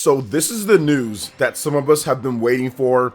So this is the news that some of us have been waiting for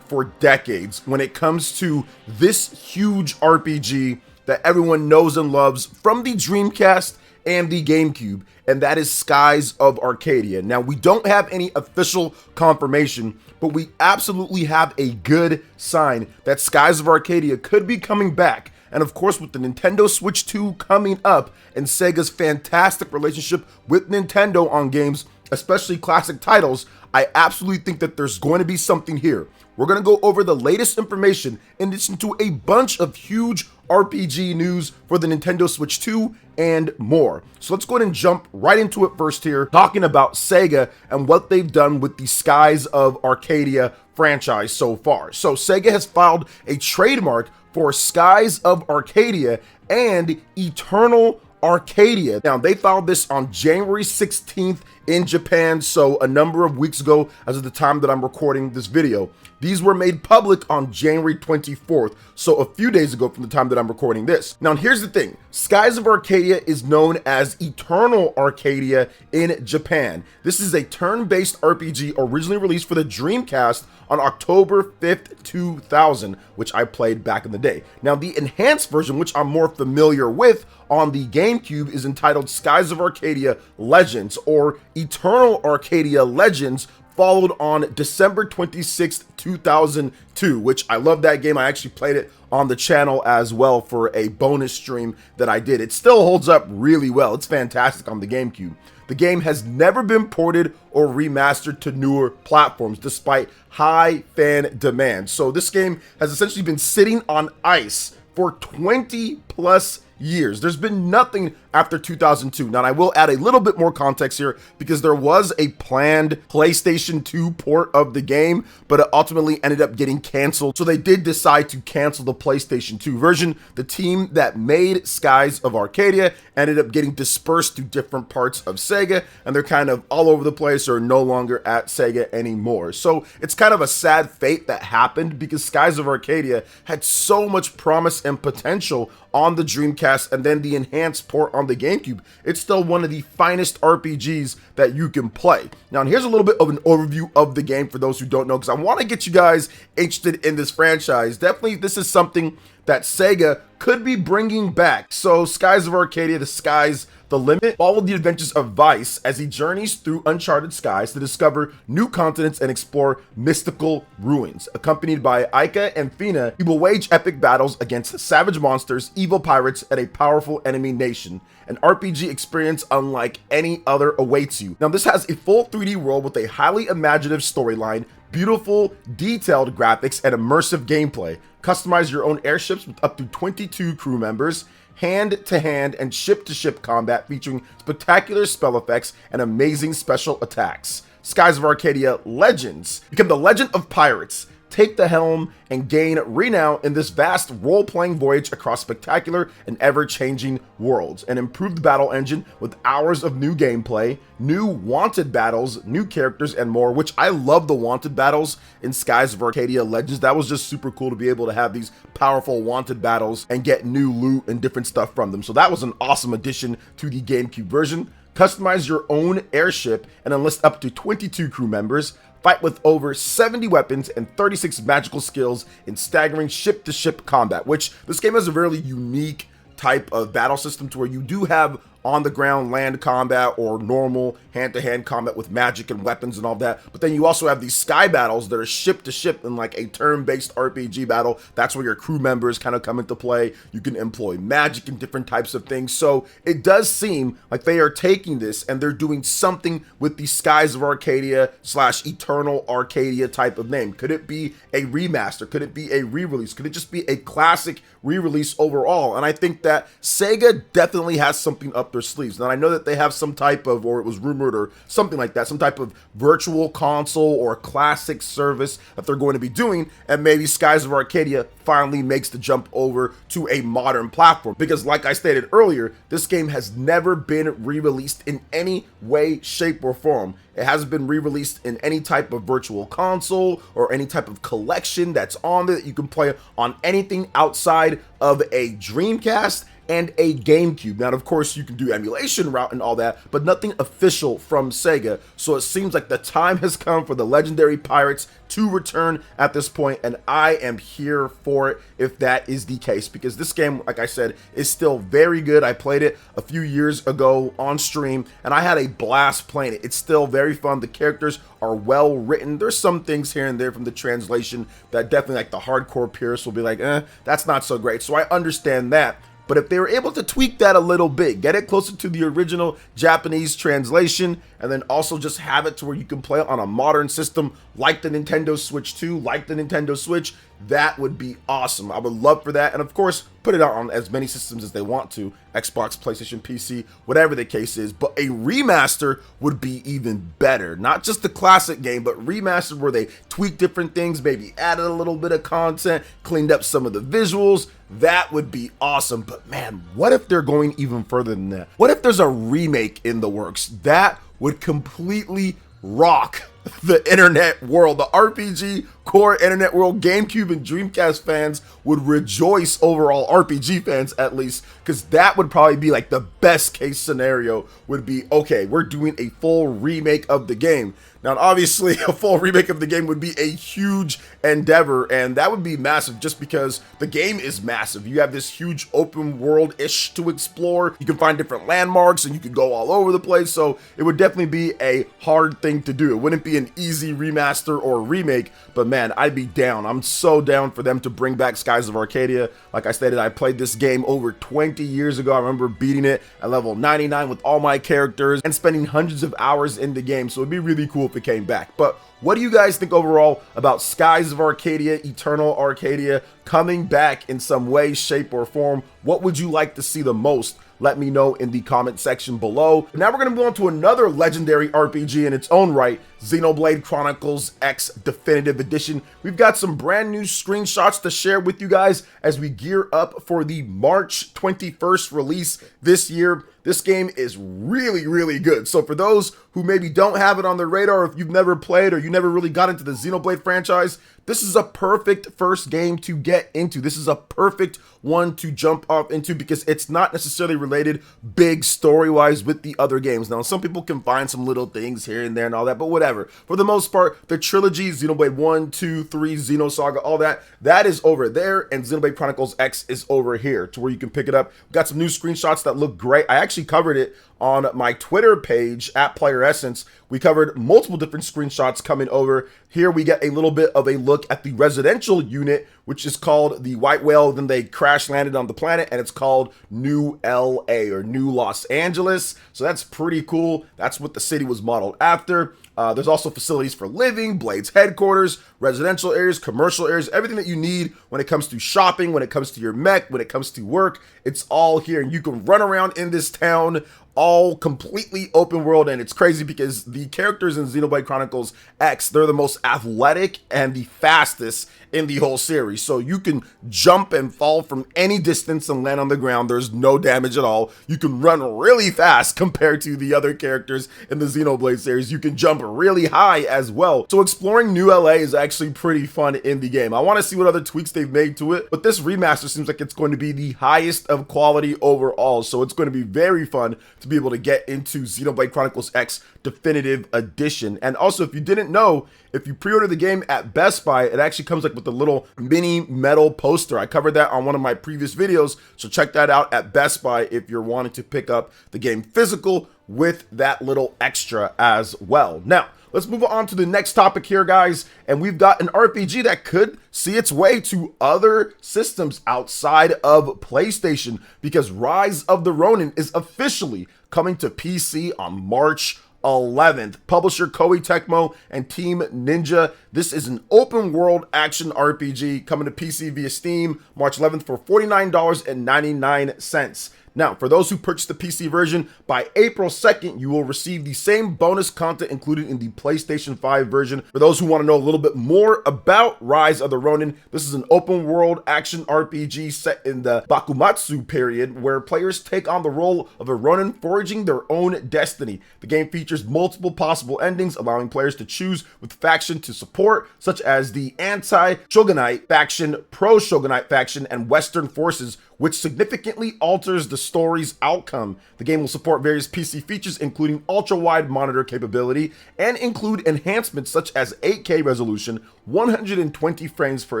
decades when it comes to this huge RPG that everyone knows and loves from the Dreamcast and the GameCube, and that is Skies of Arcadia. Now, we don't have any official confirmation, but we absolutely have a good sign that Skies of Arcadia could be coming back. And of course, with the Nintendo Switch 2 coming up and Sega's fantastic relationship with Nintendo on games, especially classic titles, I absolutely think that there's going to be something here. We're going to go over the latest information in addition to a bunch of huge RPG news for the Nintendo Switch 2 and more. So let's go ahead and jump right into it first here, talking about Sega and what they've done with the Skies of Arcadia franchise so far. So Sega has filed a trademark for Skies of Arcadia and Eternal Arcadia. Now, they filed this on January 16th in Japan, so a number of weeks ago as of the time that I'm recording this video. These were made public on January 24th, so a few days ago from the time that I'm recording this. Now, here's the thing. Skies of Arcadia is known as Eternal Arcadia in Japan. This is a turn-based RPG originally released for the Dreamcast on October 5th, 2000, which I played back in the day. Now, the enhanced version, which I'm more familiar with on the GameCube, is entitled Skies of Arcadia Legends, or Eternal Arcadia Legends, followed on December 26th, 2002, which I love that game. I actually played it on the channel as well for a bonus stream that I did. It still holds up really well. It's fantastic on the GameCube. The game has never been ported or remastered to newer platforms despite high fan demand. So this game has essentially been sitting on ice for 20 plus years. There's been nothing after 2002. Now, I will add a little bit more context here because there was a planned PlayStation 2 port of the game, but it ultimately ended up getting canceled. So they did decide to cancel the PlayStation 2 version. The team that made Skies of Arcadia ended up getting dispersed to different parts of Sega, and they're kind of all over the place or no longer at Sega anymore. So it's kind of a sad fate that happened because Skies of Arcadia had so much promise and potential on the Dreamcast and then the enhanced port on the GameCube. It's still one of the finest RPGs that you can play. Now, here's a little bit of an overview of the game for those who don't know, because I want to get you guys interested in this franchise. Definitely, this is something that Sega could be bringing back. So, Skies of Arcadia, the sky's the limit. Follow the adventures of Vice as he journeys through uncharted skies to discover new continents and explore mystical ruins. Accompanied by Aika and Fina, he will wage epic battles against savage monsters, evil pirates, and a powerful enemy nation. An RPG experience unlike any other awaits you. Now, this has a full 3D world with a highly imaginative storyline, beautiful, detailed graphics, and immersive gameplay. Customize your own airships with up to 22 crew members, hand-to-hand and ship-to-ship combat featuring spectacular spell effects and amazing special attacks. Skies of Arcadia Legends. Become the legend of pirates. Take the helm and gain renown in this vast role-playing voyage across spectacular and ever-changing worlds. An improved battle engine with hours of new gameplay, new wanted battles, new characters, and more, which I love the wanted battles in Skies of Arcadia Legends. That was just super cool to be able to have these powerful wanted battles and get new loot and different stuff from them. So that was an awesome addition to the GameCube version. Customize your own airship and enlist up to 22 crew members. Fight with over 70 weapons and 36 magical skills in staggering ship-to-ship combat, which this game has a really unique type of battle system to where you do have on-the-ground land combat or normal hand-to-hand combat with magic and weapons and all that, but then you also have these sky battles that are ship-to-ship in like a turn-based RPG battle. That's where your crew members kind of come into play. You can employ magic and different types of things, so it does seem like they are taking this and they're doing something with the Skies of Arcadia / Eternal Arcadia type of name. Could it be a remaster? Could it be a re-release? Could it just be a classic re-release overall? And I think that Sega definitely has something up their sleeves. Now, I know that they have some type of, or it was rumored or something like that, some type of virtual console or classic service that they're going to be doing, and maybe Skies of Arcadia finally makes the jump over to a modern platform, because like I stated earlier, this game has never been re-released in any way, shape, or form. It hasn't been re-released in any type of virtual console or any type of collection that's on there that you can play on anything outside of a Dreamcast and a GameCube. Now, of course, you can do emulation route and all that, but nothing official from Sega. So it seems like the time has come for the legendary pirates to return at this point, and I am here for it if that is the case, because this game, like I said, is still very good. I played it a few years ago on stream, and I had a blast playing it. It's still very fun. The characters are well written. There's some things here and there from the translation that definitely, like, the hardcore purists will be like, that's not so great. So I understand that. But if they were able to tweak that a little bit, get it closer to the original Japanese translation, and then also just have it to where you can play it on a modern system like the Nintendo Switch 2, like the Nintendo Switch, that would be awesome. I would love for that. And of course, put it out on as many systems as they want to, Xbox, PlayStation, PC, whatever the case is. But a remaster would be even better. Not just the classic game, but remastered where they tweak different things, maybe added a little bit of content, cleaned up some of the visuals. That would be awesome. But man, what if they're going even further than that? What if there's a remake in the works? That would completely rock the internet world. The RPG core internet world, GameCube and Dreamcast fans would rejoice, overall RPG fans at least, because that would probably be like the best case scenario would be, okay, we're doing a full remake of the game. Now, obviously, a full remake of the game would be a huge endeavor, and that would be massive just because the game is massive. You have this huge open world-ish to explore. You can find different landmarks, and you could go all over the place, so it would definitely be a hard thing to do. It wouldn't be an easy remaster or remake, but man, I'd be down. I'm so down for them to bring back Skies of Arcadia. Like I stated, I played this game over 20 years ago. I remember beating it at level 99 with all my characters and spending hundreds of hours in the game, so it'd be really cool if it came back. But what do you guys think overall about Skies of Arcadia, Eternal Arcadia coming back in some way, shape, or form? What would you like to see the most? Let me know in the comment section below. Now we're going to move on to another legendary RPG in its own right, Xenoblade Chronicles X Definitive Edition. We've got some brand new screenshots to share with you guys as we gear up for the March 21st release this year. This game is really, really good. So for those who maybe don't have it on their radar, if you've never played or you never really got into the Xenoblade franchise, this is a perfect first game to get into. This is a perfect one to jump off into because it's not necessarily related big story-wise with the other games. Now, some people can find some little things here and there and all that, but whatever. For the most part, the trilogy, Xenoblade 1, 2, 3, Xenosaga, all that, that is over there, and Xenoblade Chronicles X is over here to where you can pick it up. We've got some new screenshots that look great. I actually covered it on my Twitter page at PlayerEssence. We covered multiple different screenshots coming over. Here we get a little bit of a look at the residential unit, which is called the White Whale. Then they crash landed on the planet, and it's called New LA or New Los Angeles. So that's pretty cool. That's what the city was modeled after. There's also facilities for living, Blade's headquarters, residential areas, commercial areas, everything that you need when it comes to shopping, when it comes to your mech, when it comes to work. It's all here, and you can run around in this town, all completely open world. And it's crazy because the characters in Xenoblade Chronicles X, they're the most athletic and the fastest in the whole series. So you can jump and fall from any distance and land on the ground. There's no damage at all. You can run really fast compared to the other characters in the Xenoblade series. You can jump really high as well. So exploring New LA is actually pretty fun in the game. I want to see what other tweaks they've made to it, but this remaster seems like it's going to be the highest of quality overall. So it's going to be very fun to be able to get into Xenoblade Chronicles X Definitive Edition. And also, if you didn't know, if you pre-order the game at Best Buy, it actually comes like with a little mini metal poster. I covered that on one of my previous videos, so check that out at Best Buy if you're wanting to pick up the game physical with that little extra as well. Now, let's move on to the next topic here, guys, and we've got an RPG that could see its way to other systems outside of PlayStation because Rise of the Ronin is officially coming to PC on March 11th. Publisher Koei Tecmo and Team Ninja. This is an open world action RPG coming to PC via Steam March 11th for $49.99. Now, for those who purchase the PC version, by April 2nd, you will receive the same bonus content included in the PlayStation 5 version. For those who want to know a little bit more about Rise of the Ronin, this is an open world action RPG set in the Bakumatsu period, where players take on the role of a Ronin forging their own destiny. The game features multiple possible endings, allowing players to choose with faction to support, such as the anti-Shogunite faction, pro-Shogunite faction, and Western forces, which significantly alters the story's outcome. The game will support various PC features, including ultra-wide monitor capability, and include enhancements such as 8K resolution, 120 frames per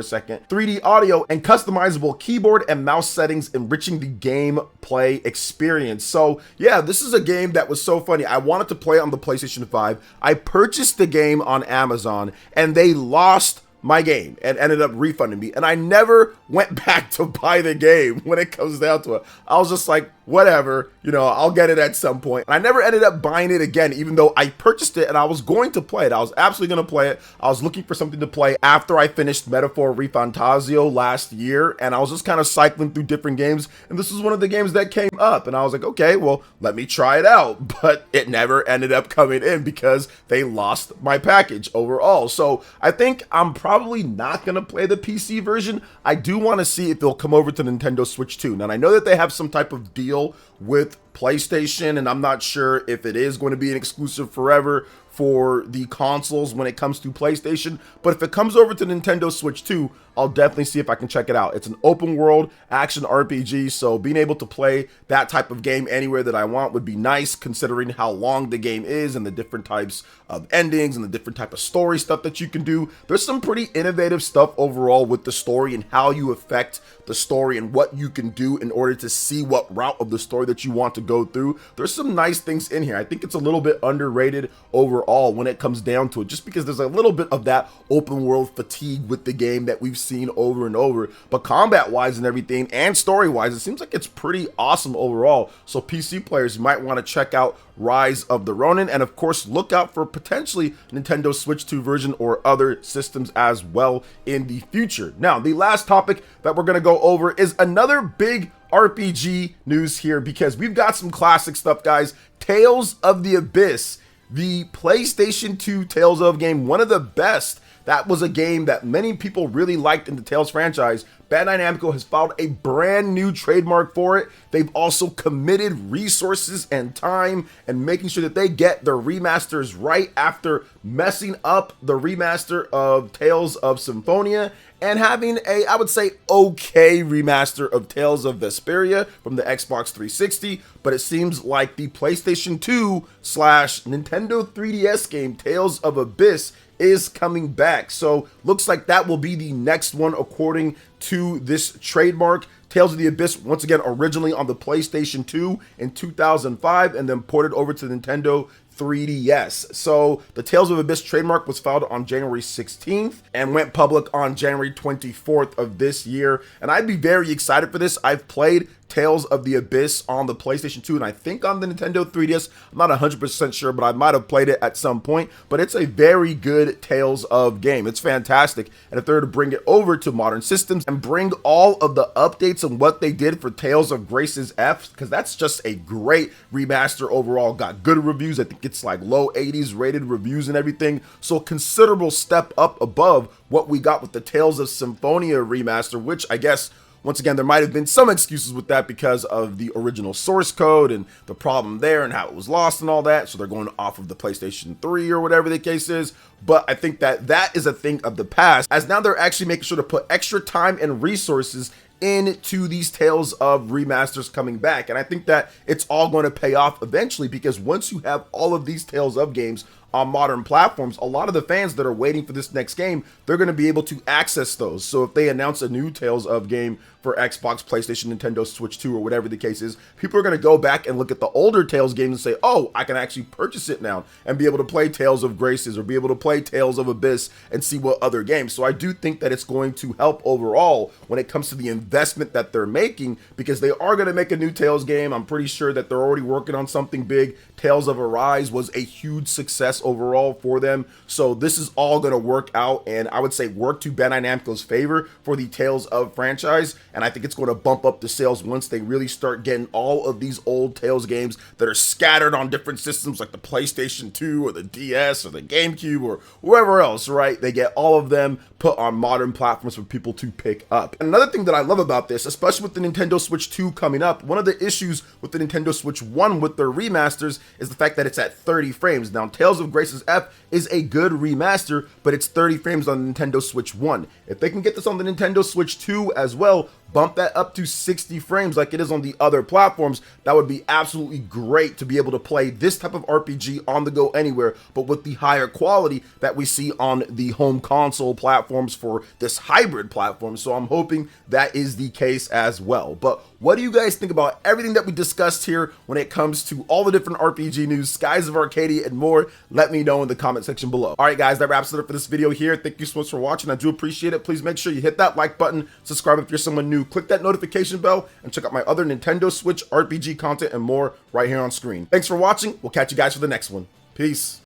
second, 3D audio, and customizable keyboard and mouse settings, enriching the gameplay experience. So yeah, this is a game that was so funny. I wanted to play on the PlayStation 5. I purchased the game on Amazon, and they lost my game and ended up refunding me, and I never went back to buy the game. When it comes down to it, I was just like, whatever, you know, I'll get it at some point. And I never ended up buying it again, even though I purchased it and I was going to play it. I was absolutely going to play it. I was looking for something to play after I finished Metaphor Refantasio last year, and I was just kind of cycling through different games, and this was one of the games that came up, and I was like, okay, well, let me try it out. But it never ended up coming in because they lost my package overall. So I think I'm probably not going to play the PC version. I do want to see if they'll come over to Nintendo Switch 2. Now, I know that they have some type of deal with PlayStation, and I'm not sure if it is going to be an exclusive forever for the consoles when it comes to PlayStation, but if it comes over to Nintendo Switch 2, I'll definitely see if I can check it out. It's an open world action RPG, so being able to play that type of game anywhere that I want would be nice, considering how long the game is and the different types of endings and the different type of story stuff that you can do. There's some pretty innovative stuff overall with the story and how you affect the story and what you can do in order to see what route of the story that you want to go through. There's some nice things in here. I think it's a little bit underrated overall when it comes down to it, just because there's a little bit of that open world fatigue with the game that we've seen over and over. But combat wise and everything, and story wise, it seems like it's pretty awesome overall. So PC players, you might want to check out Rise of the Ronin, and of course look out for potentially Nintendo Switch 2 version or other systems as well in the future. Now, the last topic that we're going to go over is another big RPG news here, because we've got some classic stuff, guys. Tales of the Abyss, the PlayStation 2 Tales of game, one of the best. That was a game that many people really liked in the Tales franchise. Bandai Namco has filed a brand new trademark for it. They've also committed resources and time and making sure that they get their remasters right after messing up the remaster of Tales of Symphonia and having a, I would say, okay remaster of Tales of Vesperia from the Xbox 360. But it seems like the PlayStation 2 / Nintendo 3DS game Tales of Abyss is coming back. So looks like that will be the next one according to this trademark. Tales of the Abyss, once again, originally on the PlayStation 2 in 2005 and then ported over to Nintendo 3DS. So the Tales of Abyss trademark was filed on January 16th and went public on January 24th of this year. And I'd be very excited for this. I've played Tales of the Abyss on the PlayStation 2 and I think on the Nintendo 3DS. I'm not 100% sure, but I might have played it at some point. But it's a very good Tales of game. It's fantastic. And if they're to bring it over to modern systems and bring all of the updates and what they did for Tales of Graces F, because that's just a great remaster overall. Got good reviews. I think it's like low 80s rated reviews and everything. So a considerable step up above what we got with the Tales of Symphonia remaster, which I guess, once again, there might have been some excuses with that because of the original source code and the problem there and how it was lost and all that. So they're going off of the PlayStation 3 or whatever the case is. But I think that that is a thing of the past, as now they're actually making sure to put extra time and resources into these Tales of remasters coming back. And I think that it's all going to pay off eventually, because once you have all of these Tales of games on modern platforms, a lot of the fans that are waiting for this next game, they're going to be able to access those. So if they announce a new Tales of game for Xbox, PlayStation, Nintendo Switch 2, or whatever the case is, people are going to go back and look at the older Tales games and say, oh, I can actually purchase it now and be able to play Tales of Graces or be able to play Tales of Abyss and see what other games. So I do think that it's going to help overall when it comes to the investment that they're making, because they are going to make a new Tales game. I'm pretty sure that they're already working on something big. Tales of Arise was a huge success overall for them. So this is all going to work out, and I would say work to Bandai Namco's favor for the Tales of franchise. And I think it's going to bump up the sales once they really start getting all of these old Tales games that are scattered on different systems like the PlayStation 2 or the DS or the GameCube or wherever else, right? They get all of them put on modern platforms for people to pick up. And another thing that I love about this, especially with the Nintendo Switch 2 coming up, one of the issues with the Nintendo Switch 1 with their remasters is the fact that it's at 30 frames. Now, Tales of Graces F is a good remaster, but it's 30 frames on the Nintendo Switch 1. If they can get this on the Nintendo Switch 2 as well, bump that up to 60 frames like it is on the other platforms, that would be absolutely great to be able to play this type of RPG on the go anywhere, but with the higher quality that we see on the home console platforms for this hybrid platform. So I'm hoping that is the case as well. But what do you guys think about everything that we discussed here when it comes to all the different RPG news, Skies of Arcadia, and more? Let me know in the comment section below. All right, guys, that wraps it up for this video here. Thank you so much for watching. I do appreciate it. Please make sure you hit that like button, subscribe if you're someone new, click that notification bell, and check out my other Nintendo Switch RPG content and more right here on screen. Thanks for watching. We'll catch you guys for the next one. Peace.